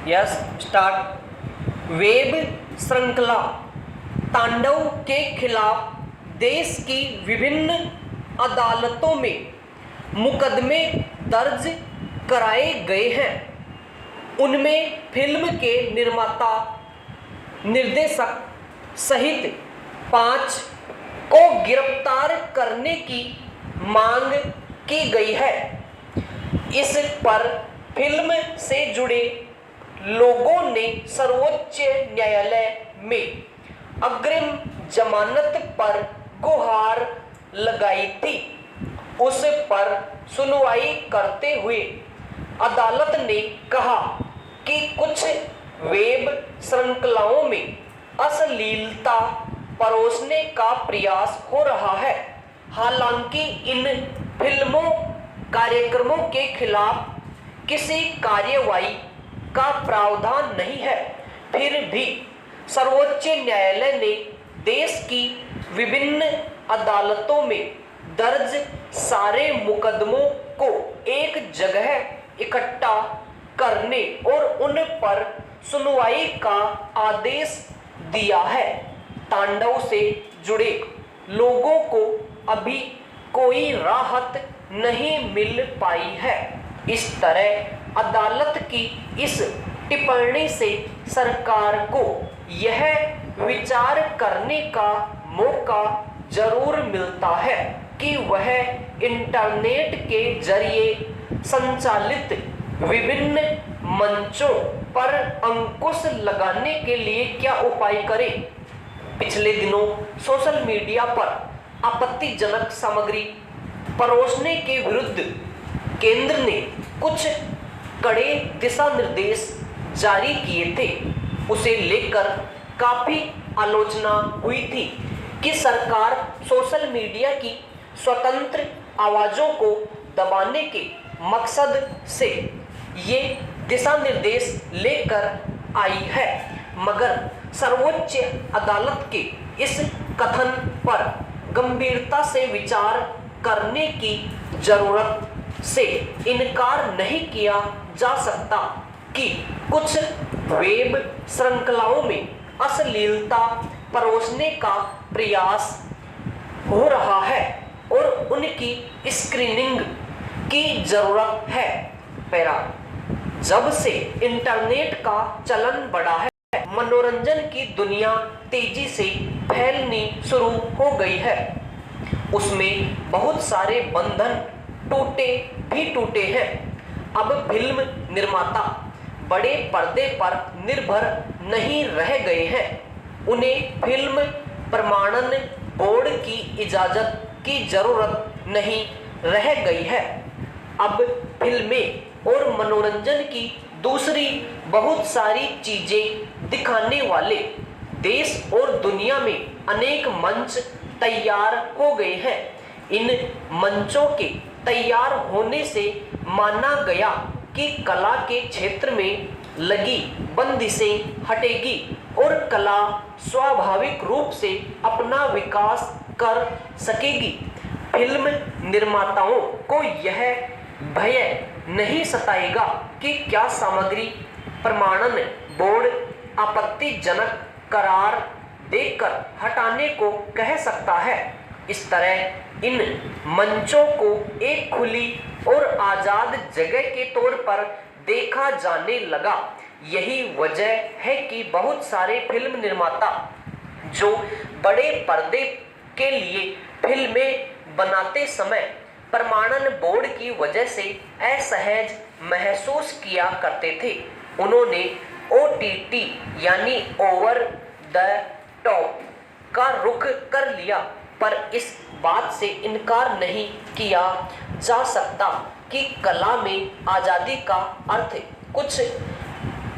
Yes start. Web श्रृंखला तांडव के खिलाफ देश की विभिन्न अदालतों में मुकदमे दर्ज कराए गए हैं। उनमें फिल्म के निर्माता निर्देशक सहित 5 को गिरफ्तार करने की मांग की गई है। इस पर फिल्म से जुड़े लोगों ने सर्वोच्च न्यायालय में अग्रिम जमानत पर गुहार लगाई थी। उस पर सुनवाई करते हुए अदालत ने कहा कि कुछ वेब श्रृंखलाओं में अश्लीलता परोसने का प्रयास हो रहा है। हालांकि इन फिल्मों कार्यक्रमों के खिलाफ किसी कार्रवाई का प्रावधान नहीं है, फिर भी सर्वोच्च न्यायालय ने देश की विभिन्न अदालतों में दर्ज सारे मुकदमों को एक जगह इकट्ठा करने और उन पर सुनवाई का आदेश दिया है। तांडव से जुड़े लोगों को अभी कोई राहत नहीं मिल पाई है। इस तरह अदालत की इस टिप्पणी से सरकार को यह विचार करने का मौका जरूर मिलता है कि वह इंटरनेट के जरिए संचालित विभिन्न मंचों पर अंकुश लगाने के लिए क्या उपाय करे। पिछले दिनों सोशल मीडिया पर आपत्तिजनक सामग्री परोसने के विरुद्ध केंद्र ने कुछ कड़े दिशा निर्देश जारी किए थे। उसे लेकर काफी आलोचना हुई थी कि सरकार सोशल मीडिया की स्वतंत्र आवाजों को दबाने के मकसद से ये दिशा निर्देश लेकर आई है, मगर सर्वोच्च अदालत के इस कथन पर गंभीरता से विचार करने की जरूरत से इनकार नहीं किया जा सकता कि कुछ वेब श्रृंखलाओं में अश्लीलता परोसने का प्रयास हो रहा है और उनकी स्क्रीनिंग की जरूरत है। पैरा जब से इंटरनेट का चलन बढ़ा है, मनोरंजन की दुनिया तेजी से फैलनी शुरू हो गई है। उसमें बहुत सारे बंधन टूटे हैं। अब फिल्म निर्माता बड़े पर्दे पर निर्भर नहीं रह गए हैं। उन्हें फिल्म प्रमाणन बोर्ड की इजाजत की जरूरत नहीं रह गई है। अब फिल्में और मनोरंजन की दूसरी बहुत सारी चीजें दिखाने वाले देश और दुनिया में अनेक मंच तैयार हो गए हैं। इन मंचों के तैयार होने से माना गया कि कला के क्षेत्र में लगी बंदिशें हटेगी और कला स्वाभाविक रूप से अपना विकास कर सकेगी। फिल्म निर्माताओं को यह भय नहीं सताएगा कि क्या सामग्री प्रमाणन बोर्ड आपत्तिजनक करार देकर हटाने को कह सकता है। इस तरह इन मंचों को एक खुली और आजाद जगह के तौर पर देखा जाने लगा। यही वजह है कि बहुत सारे फिल्म निर्माता जो बड़े पर्दे के लिए फिल्में बनाते समय प्रमाणन बोर्ड की वजह से असहज महसूस किया करते थे, उन्होंने OTT यानी ओवर द टॉप का रुख कर लिया। पर इस बात से इनकार नहीं किया जा सकता कि कला में आज़ादी का अर्थ कुछ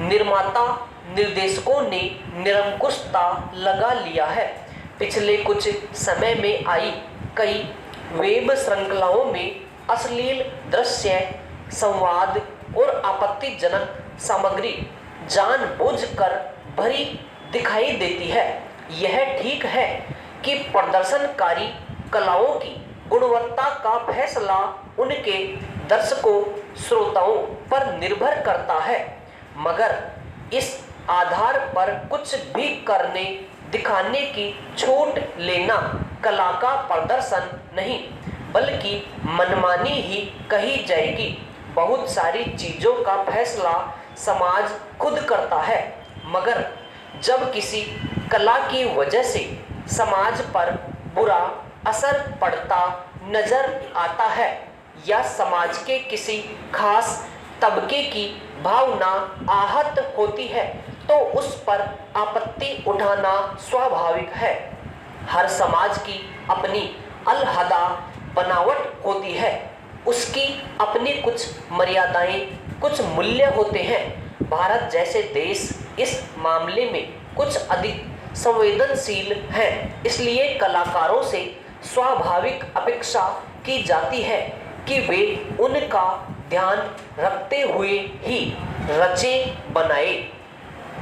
निर्माता निर्देशकों ने निरंकुशता लगा लिया है। पिछले कुछ समय में आई कई वेब श्रृंखलाओं में अश्लील दृश्य, संवाद और आपत्तिजनक सामग्री जानबूझकर भरी दिखाई देती है। यह ठीक है कि प्रदर्शनकारी कलाओं की गुणवत्ता का फैसला उनके दर्शकों श्रोताओं पर निर्भर करता है, मगर इस आधार पर कुछ भी करने दिखाने की छूट लेना कला का प्रदर्शन नहीं, बल्कि मनमानी ही कही जाएगी। बहुत सारी चीज़ों का फैसला समाज खुद करता है, मगर जब किसी कला की वजह से समाज पर बुरा असर पड़ता नजर आता है या समाज के किसी खास तबके की भावना आहत होती है, तो उस पर आपत्ति उठाना स्वाभाविक है। हर समाज की अपनी अलहदा बनावट होती है, उसकी अपनी कुछ मर्यादाएं, कुछ मूल्य होते हैं। भारत जैसे देश इस मामले में कुछ अधिक संवेदनशील है, इसलिए कलाकारों से स्वाभाविक अपेक्षा की जाती है कि वे उनका ध्यान रखते हुए ही रचे बनाए।